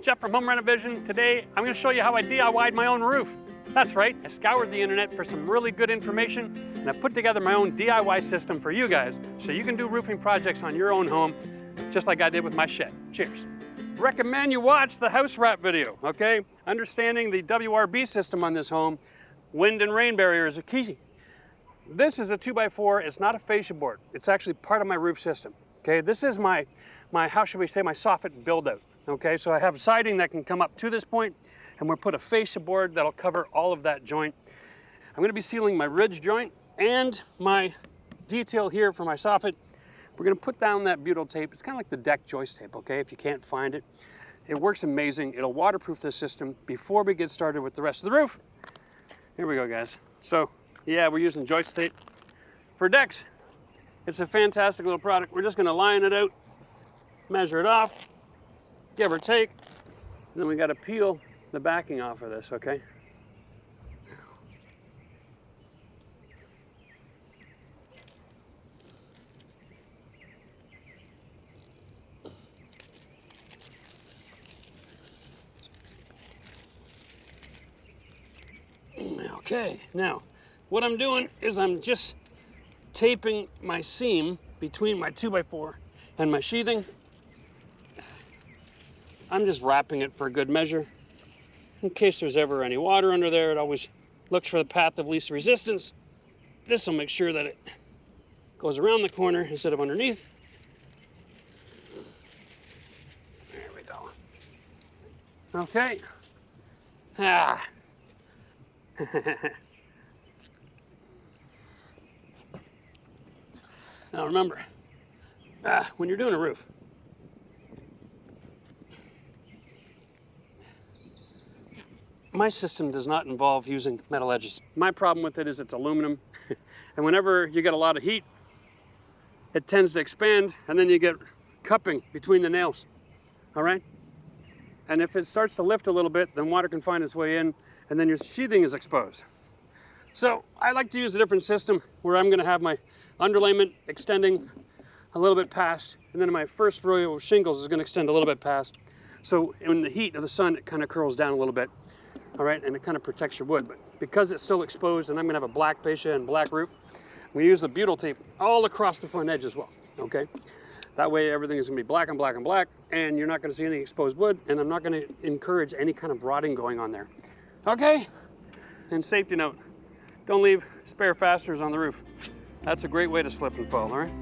Jeff from RenoVision. Today, I'm going to show you how I DIY'd my own roof. That's right, I scoured the internet for some really good information, and I put together my own DIY system for you guys, so you can do roofing projects on your own home, just like I did with my shed. Cheers. Recommend you watch the house wrap video, okay? Understanding the WRB system on this home, wind and rain barrier is a key. This is a 2x4, it's not a fascia board. It's actually part of my roof system, okay? This is my how should we say, my soffit build out, okay? So I have siding that can come up to this point, and we'll put a fascia board that'll cover all of that joint. I'm gonna be sealing my ridge joint and my detail here for my soffit. We're gonna put down that butyl tape. It's kind of like the deck joist tape, okay? If you can't find it. It works amazing. It'll waterproof this system before we get started with the rest of the roof. Here we go, guys. So, yeah, we're using joist tape for decks. It's a fantastic little product. We're just gonna line it out, measure it off, give or take, and then we gotta peel the backing off of this, okay? Okay, now, what I'm doing is I'm just taping my seam between my 2x4 and my sheathing. I'm just wrapping it for a good measure. In case there's ever any water under there, it always looks for the path of least resistance. This will make sure that it goes around the corner instead of underneath. There we go. Okay. Ah. Now remember, when you're doing a roof, my system does not involve using metal edges. My problem with it is it's aluminum, and whenever you get a lot of heat, it tends to expand, and then you get cupping between the nails, all right? And if it starts to lift a little bit, then water can find its way in, and then your sheathing is exposed. So I like to use a different system where I'm gonna have my underlayment extending a little bit past, and then my first row of shingles is gonna extend a little bit past. So in the heat of the sun, it kind of curls down a little bit. All right, and it kind of protects your wood, but because it's still exposed and I'm gonna have a black fascia and black roof, we use the butyl tape all across the front edge as well, okay? That way everything is gonna be black and black and black, and you're not gonna see any exposed wood, and I'm not gonna encourage any kind of rotting going on there, okay? And safety note, don't leave spare fasteners on the roof. That's a great way to slip and fall, all right?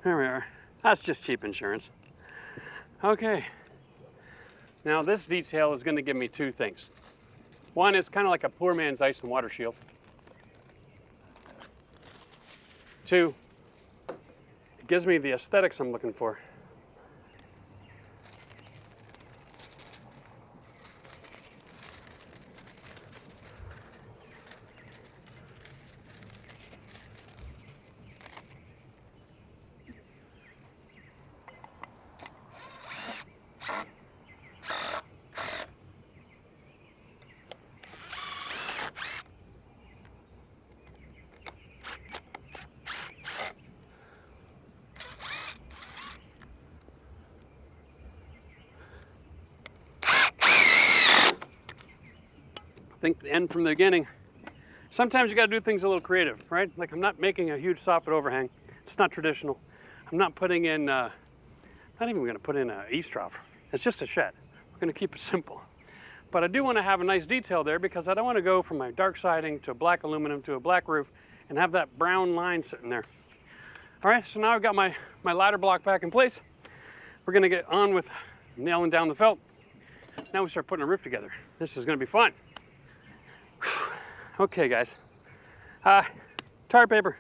There we are. That's just cheap insurance. Okay. Now this detail is going to give me two things. One, it's kind of like a poor man's ice and water shield. Two, it gives me the aesthetics I'm looking for. Think the end from the beginning. Sometimes you gotta do things a little creative, right? Like I'm not making a huge soffit overhang. It's not traditional. I'm not putting in, not even gonna put in an eavesdrop. It's just a shed. We're gonna keep it simple. But I do wanna have a nice detail there because I don't wanna go from my dark siding to a black aluminum to a black roof and have that brown line sitting there. All right, so now I've got my ladder block back in place. We're gonna get on with nailing down the felt. Now we start putting a roof together. This is gonna be fun. Okay, guys. Tar paper.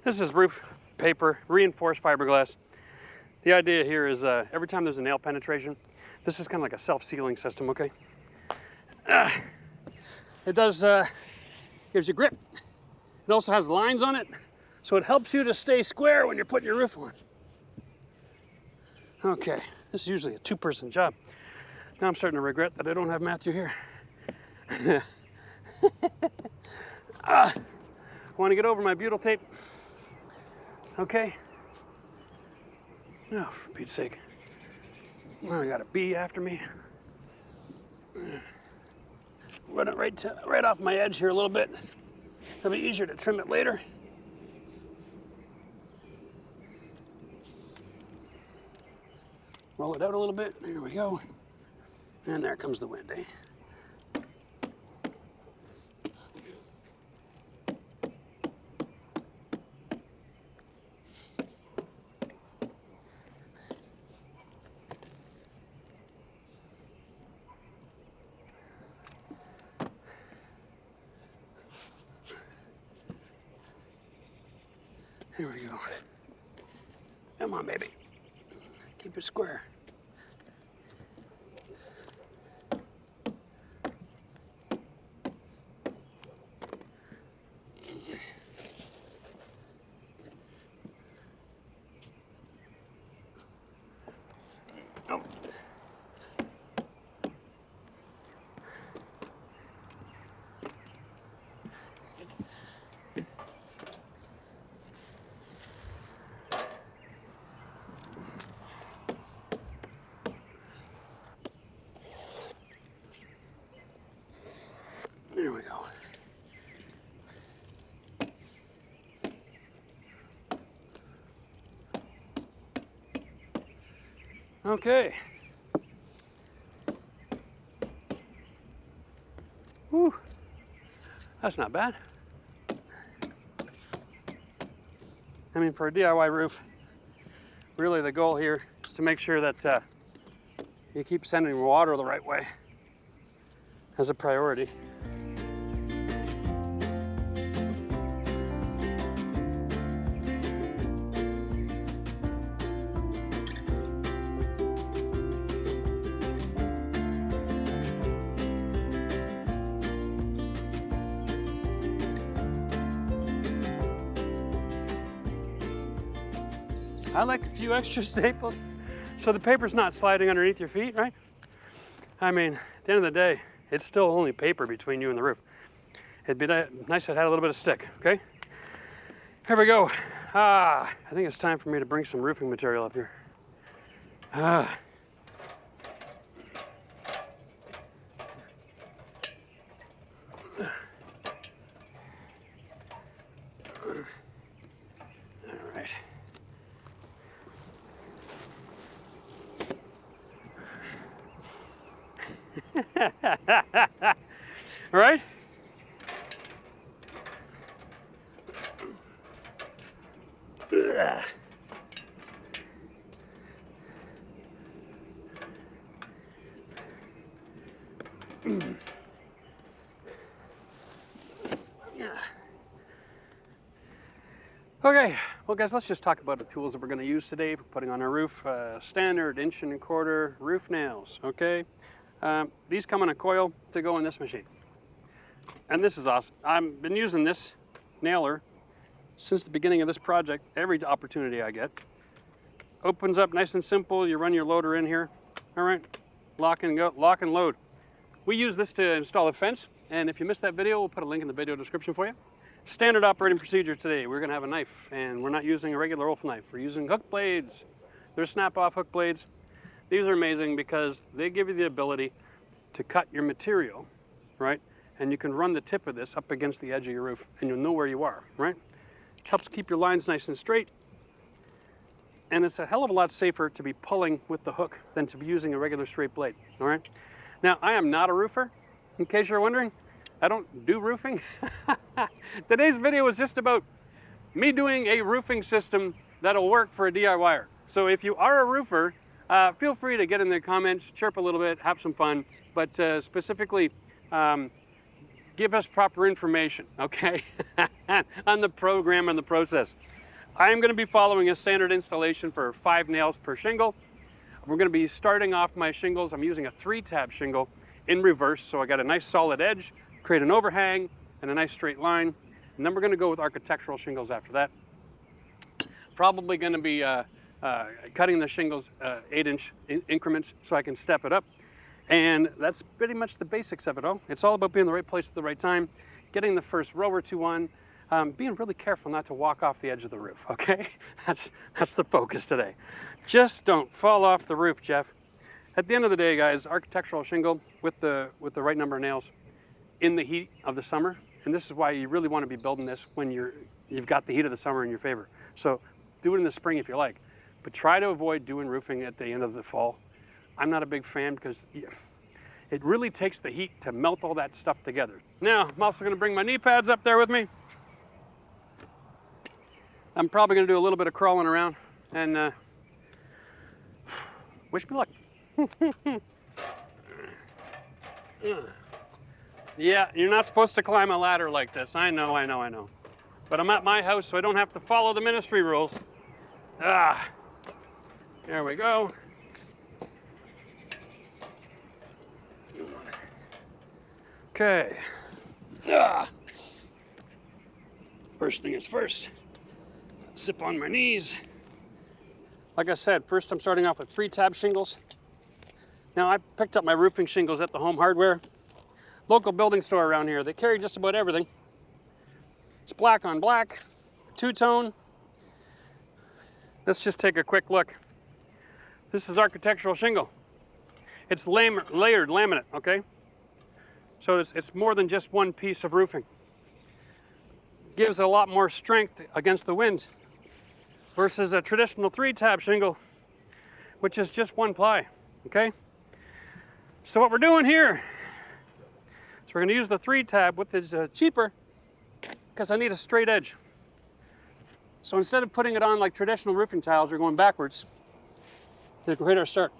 This is roof paper, reinforced fiberglass. The idea here is every time there's a nail penetration, this is kind of like a self-sealing system, okay? It does, gives you grip. It also has lines on it, so it helps you to stay square when you're putting your roof on. Okay, this is usually a two-person job. Now I'm starting to regret that I don't have Matthew here. I want to get over my butyl tape. Okay. Oh, for Pete's sake. Oh, I got a bee after me. Run it right off my edge here a little bit. It'll be easier to trim it later. Roll it out a little bit. There we go. And there comes the wind, eh? Here we go. Come on, baby. Keep it square. Oh. There we go. Okay. Whew. That's not bad. I mean, for a DIY roof, really the goal here is to make sure that you keep sending water the right way as a priority. I like a few extra staples so the paper's not sliding underneath your feet, right? I mean, at the end of the day, it's still only paper between you and the roof. It'd be nice if it had a little bit of stick, okay? Here we go. I think it's time for me to bring some roofing material up here. All right? Okay, well guys, let's just talk about the tools that we're going to use today for putting on our roof. Standard 1.25" roof nails, okay? These come in a coil to go in this machine. And this is awesome. I've been using this nailer since the beginning of this project, every opportunity I get. Opens up nice and simple, you run your loader in here, all right? Lock and go, lock and load. We use this to install a fence, and if you missed that video, we'll put a link in the video description for you. Standard operating procedure today, we're gonna have a knife, and we're not using a regular old knife. We're using hook blades. They're snap-off hook blades. These are amazing because they give you the ability to cut your material, right? And you can run the tip of this up against the edge of your roof, and you'll know where you are, right? Helps keep your lines nice and straight. And it's a hell of a lot safer to be pulling with the hook than to be using a regular straight blade, all right? Now, I am not a roofer, in case you're wondering. I don't do roofing. Today's video is just about me doing a roofing system that'll work for a DIYer. So if you are a roofer, feel free to get in the comments, chirp a little bit, have some fun, but specifically, give us proper information, okay? on the program and the process. I'm going to be following a standard installation for 5 nails per shingle. We're going to be starting off my shingles. I'm using a 3-tab shingle in reverse, so I got a nice solid edge, create an overhang, and a nice straight line. And then we're going to go with architectural shingles after that. Probably going to be cutting the shingles 8-inch increments so I can step it up. And that's pretty much the basics of it all. It's all about being in the right place at the right time, getting the first row or two on, being really careful not to walk off the edge of the roof, okay? That's the focus today. Just don't fall off the roof, Jeff. At the end of the day, guys, architectural shingle with the right number of nails in the heat of the summer, and this is why you really want to be building this when you've got the heat of the summer in your favor. So do it in the spring if you like, but try to avoid doing roofing at the end of the fall. I'm not a big fan because it really takes the heat to melt all that stuff together. Now, I'm also going to bring my knee pads up there with me. I'm probably going to do a little bit of crawling around and wish me luck. Yeah, you're not supposed to climb a ladder like this. I know. But I'm at my house, so I don't have to follow the ministry rules. There we go. Okay. First thing is first. Sip on my knees. Like I said, first I'm starting off with 3-tab shingles. Now I picked up my roofing shingles at the Home Hardware, local building store around here. They carry just about everything. It's black on black, 2-tone. Let's just take a quick look. This is architectural shingle. It's layered laminate, okay? So it's more than just one piece of roofing. Gives a lot more strength against the wind versus a traditional 3-tab shingle, which is just one ply, okay? So what we're doing here is we're going to use the 3-tab, which is cheaper because I need a straight edge. So instead of putting it on like traditional roofing tiles, we're going backwards. Here's our start.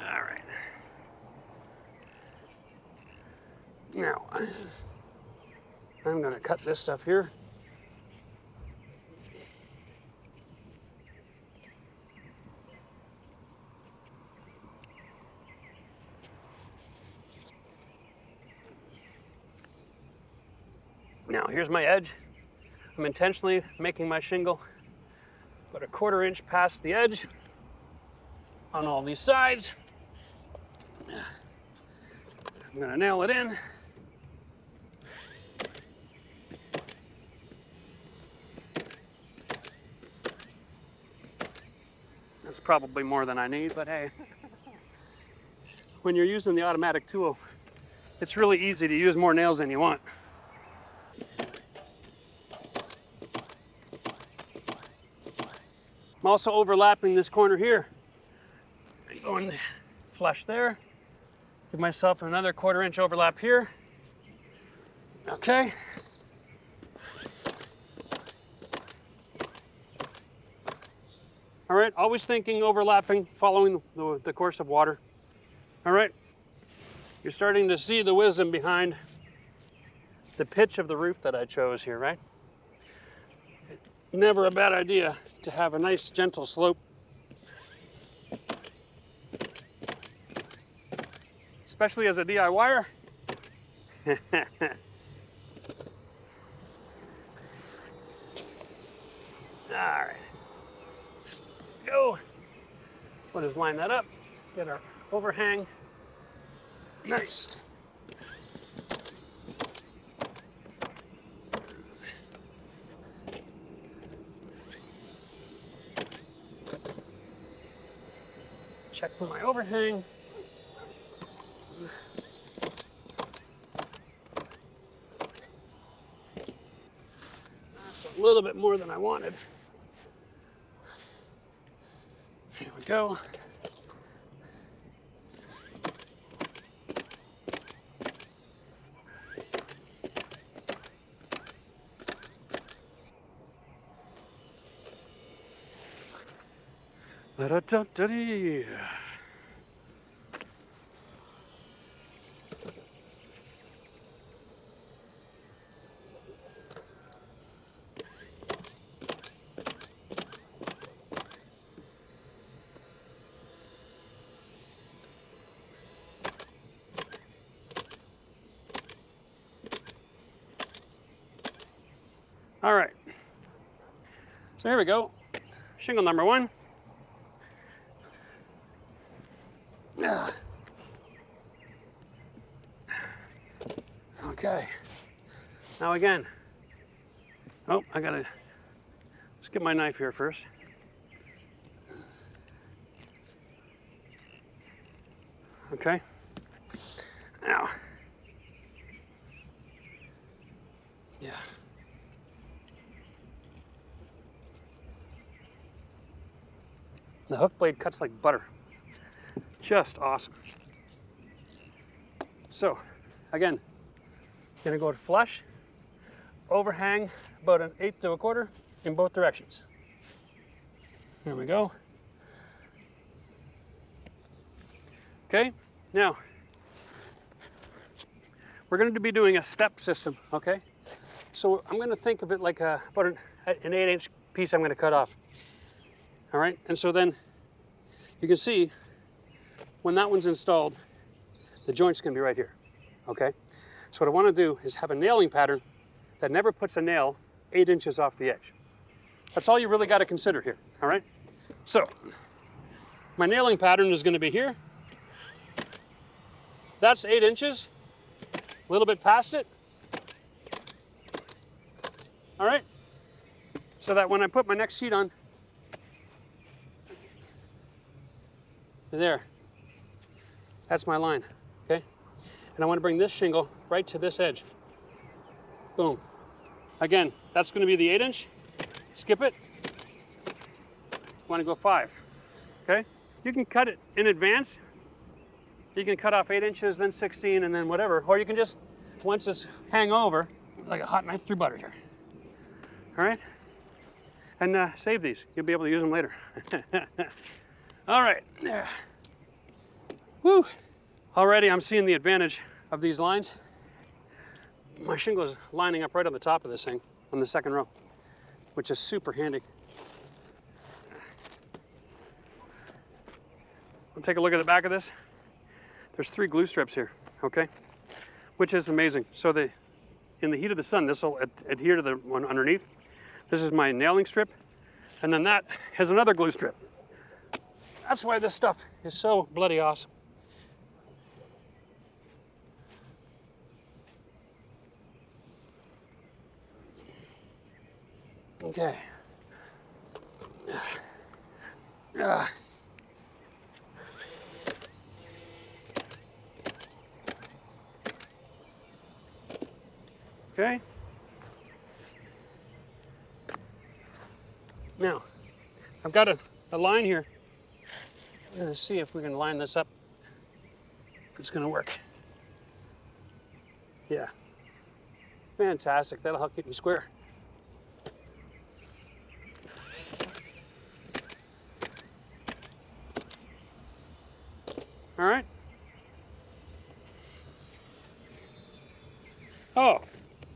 All right. Now, I'm going to cut this stuff here. Now, here's my edge. I'm intentionally making my shingle about a 1/4 inch past the edge on all these sides. I'm going to nail it in. That's probably more than I need, but hey, when you're using the automatic tool, it's really easy to use more nails than you want. I'm also overlapping this corner here. Going flush there. Give myself another 1/4 inch overlap here. Okay. All right, always thinking overlapping, following the course of water. All right, you're starting to see the wisdom behind the pitch of the roof that I chose here, right? Never a bad idea to have a nice gentle slope. Especially as a DIYer. All right. Go. We'll just line that up, get our overhang. Nice. Check for my overhang. That's a little bit more than I wanted. Here we go. Da-da-da-da-dee. All right. So here we go. Shingle number 1. Okay. Now again. Oh, I gotta, let's get my knife here first. Okay. Now. Yeah. The hook blade cuts like butter. Just awesome. So, again, gonna go flush, overhang about 1/8 to 1/4 in both directions. There we go. Okay, now, we're going to be doing a step system, okay? So I'm going to think of it like about an 8-inch piece I'm going to cut off. All right, and so then you can see when that one's installed, the joint's going to be right here, okay? So what I want to do is have a nailing pattern that never puts a nail 8 inches off the edge. That's all you really got to consider here, all right? So my nailing pattern is going to be here. That's 8 inches, a little bit past it. All right, so that when I put my next sheet on, there, that's my line, okay? And I want to bring this shingle right to this edge. Boom. Again, that's going to be the 8-inch. Skip it. Want to go 5, okay? You can cut it in advance. You can cut off 8 inches, then 16, and then whatever. Or you can just, once this hang over, like a hot knife through butter here. All right? And save these. You'll be able to use them later. All right. There. Woo! Already I'm seeing the advantage of these lines. My shingle is lining up right on the top of this thing, on the second row, which is super handy. We'll take a look at the back of this. There's 3 glue strips here, okay? Which is amazing. So in the heat of the sun, this will adhere to the one underneath. This is my nailing strip. And then that has another glue strip. That's why this stuff is so bloody awesome. Okay. Okay. Now, I've got a line here. I'm going to see if we can line this up, if it's going to work. Yeah. Fantastic. That'll help keep me square. All right. Oh,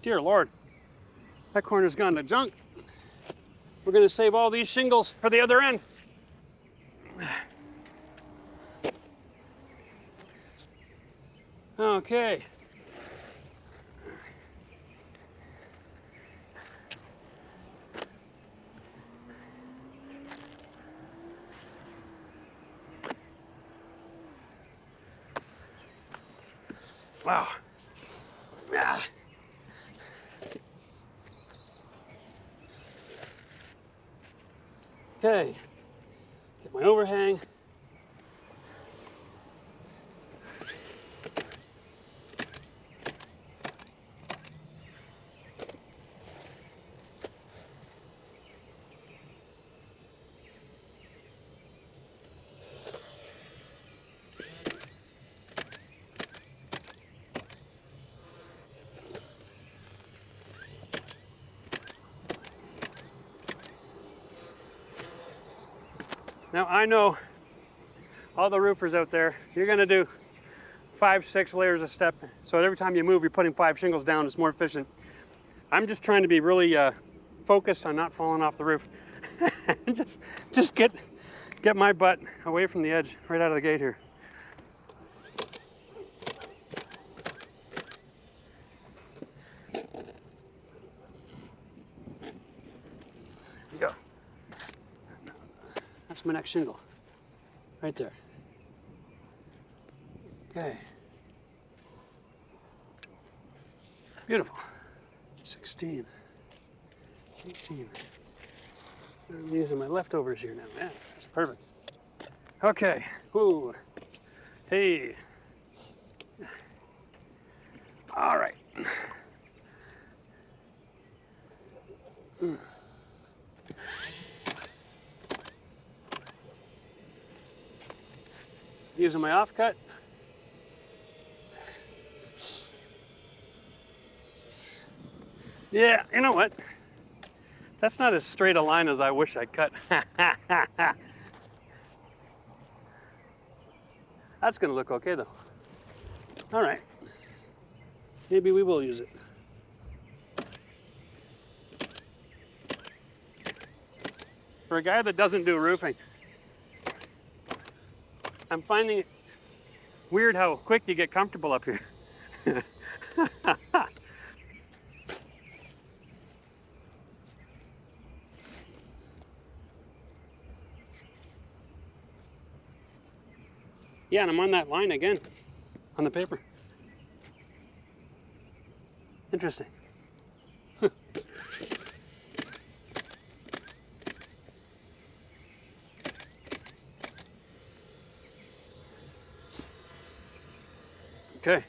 dear Lord. That corner's gone to junk. We're going to save all these shingles for the other end. Okay. Wow. Ah. Okay. Get my overhang. Now I know all the roofers out there, you're gonna do 5, 6 layers of step. So every time you move, you're putting 5 shingles down, it's more efficient. I'm just trying to be really focused on not falling off the roof. just get my butt away from the edge, right out of the gate here. my next shingle. Right there. Okay. Beautiful. 16, 18. I'm using my leftovers here now. Yeah, that's perfect. Okay. Ooh. Hey. All right. Using my offcut. Yeah, you know what? That's not as straight a line as I wish I cut. That's gonna look okay though. All right, maybe we will use it. For a guy that doesn't do roofing, I'm finding it weird how quick you get comfortable up here. Yeah, and I'm on that line again on the paper. Interesting. Okay.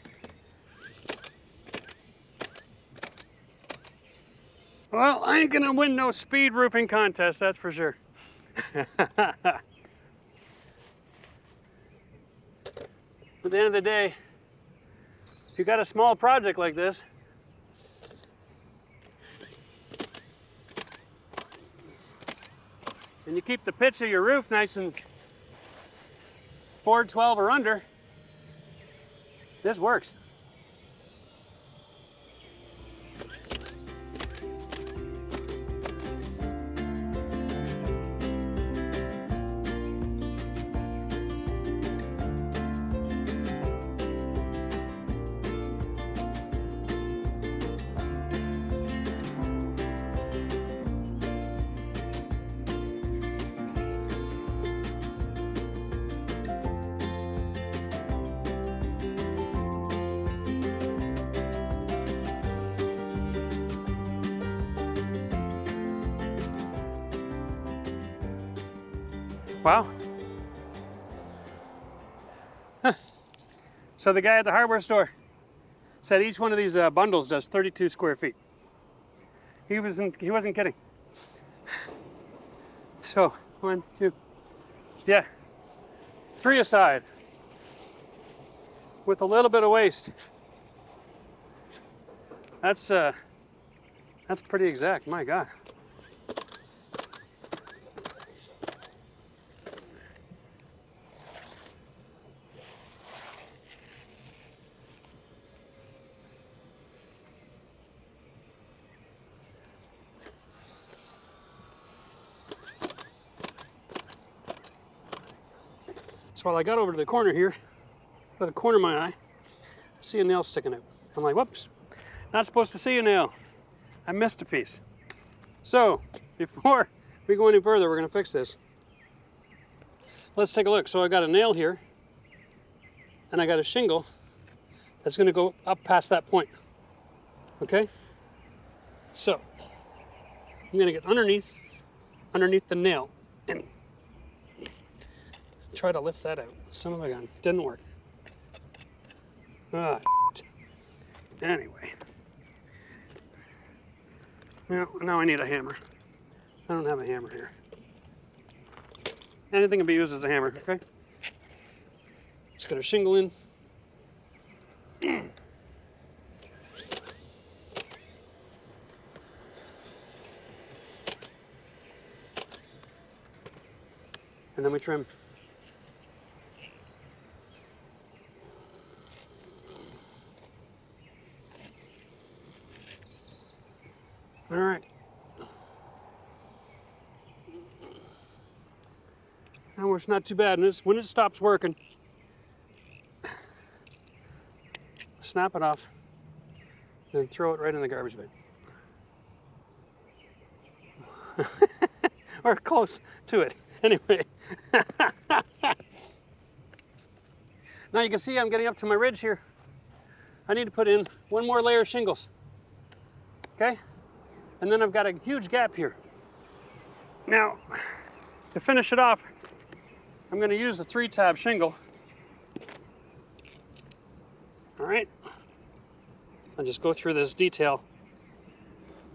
Well, I ain't gonna win no speed roofing contest, that's for sure. At the end of the day, if you got a small project like this, and you keep the pitch of your roof nice and 412 or under, this works. Wow. Huh. So the guy at the hardware store said each one of these bundles does 32 square feet. He wasn't kidding. So 1, 2, yeah, 3 aside with a little bit of waste. That's pretty exact. My God. So while I got over to the corner here, by the corner of my eye, I see a nail sticking out. I'm like, whoops, not supposed to see a nail. I missed a piece. So before we go any further, we're gonna fix this. Let's take a look. So I got a nail here, and I got a shingle that's gonna go up past that point, okay? So I'm gonna get underneath the nail and try to lift that out. Son of a gun, didn't work. Ah, shit. Anyway. Well, now I need a hammer. I don't have a hammer here. Anything can be used as a hammer, okay? Just got a shingle in. And then we trim. All right. Now it's not too bad. When it stops working, snap it off, then throw it right in the garbage bin. Or close to it. Anyway. Now you can see I'm getting up to my ridge here. I need to put in one more layer of shingles. Okay? And then I've got a huge gap here. Now, to finish it off, I'm going to use the 3-tab shingle. All right? I'll just go through this detail,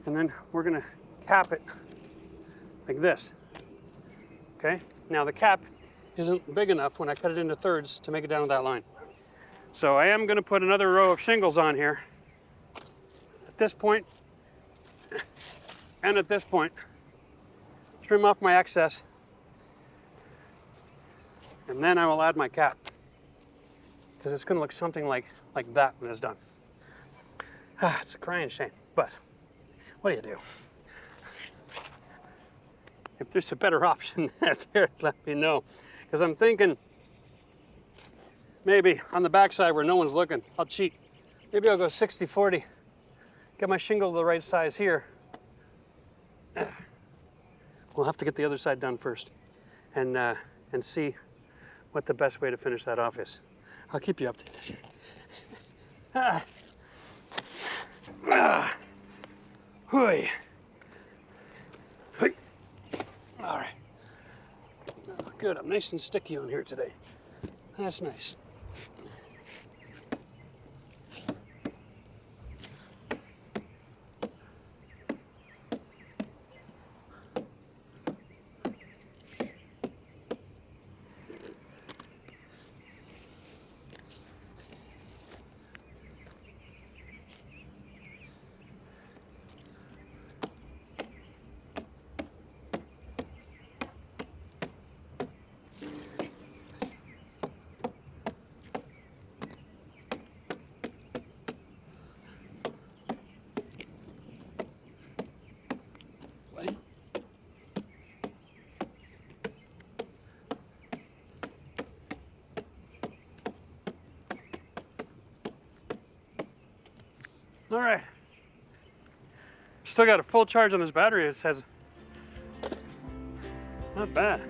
and then we're going to cap it like this. Okay? Now the cap isn't big enough when I cut it into thirds to make it down to that line. So I am going to put another row of shingles on here at this point and at this point. Trim off my excess, and then I will add my cap, because it's going to look something like that when it's done. It's a crying shame, but what do you do? If there's a better option there, let me know. Because I'm thinking maybe on the backside where no one's looking, I'll cheat. Maybe I'll go 60-40, get my shingle the right size here. We'll have to get the other side done first and see what the best way to finish that off is. I'll keep you updated. Hooey. All right. Good, I'm nice and sticky on here today. That's nice. All right. Still got a full charge on this battery, it says. Not bad.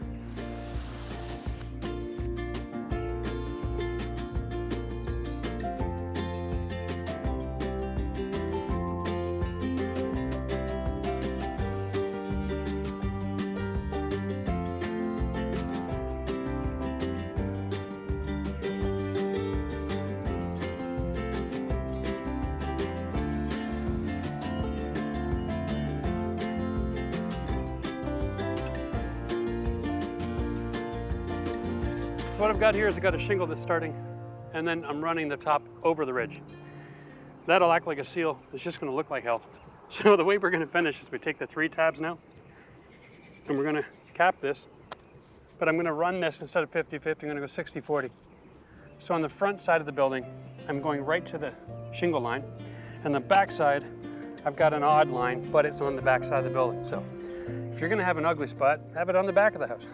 So what I've got here is I've got a shingle that's starting, and then I'm running the top over the ridge. That'll act like a seal. It's just going to look like hell. So the way we're going to finish is we take the 3 tabs now, and we're going to cap this, but I'm going to run this instead of 50-50, I'm going to go 60-40. So on the front side of the building, I'm going right to the shingle line, and the back side, I've got an odd line, but it's on the back side of the building. So if you're going to have an ugly spot, have it on the back of the house.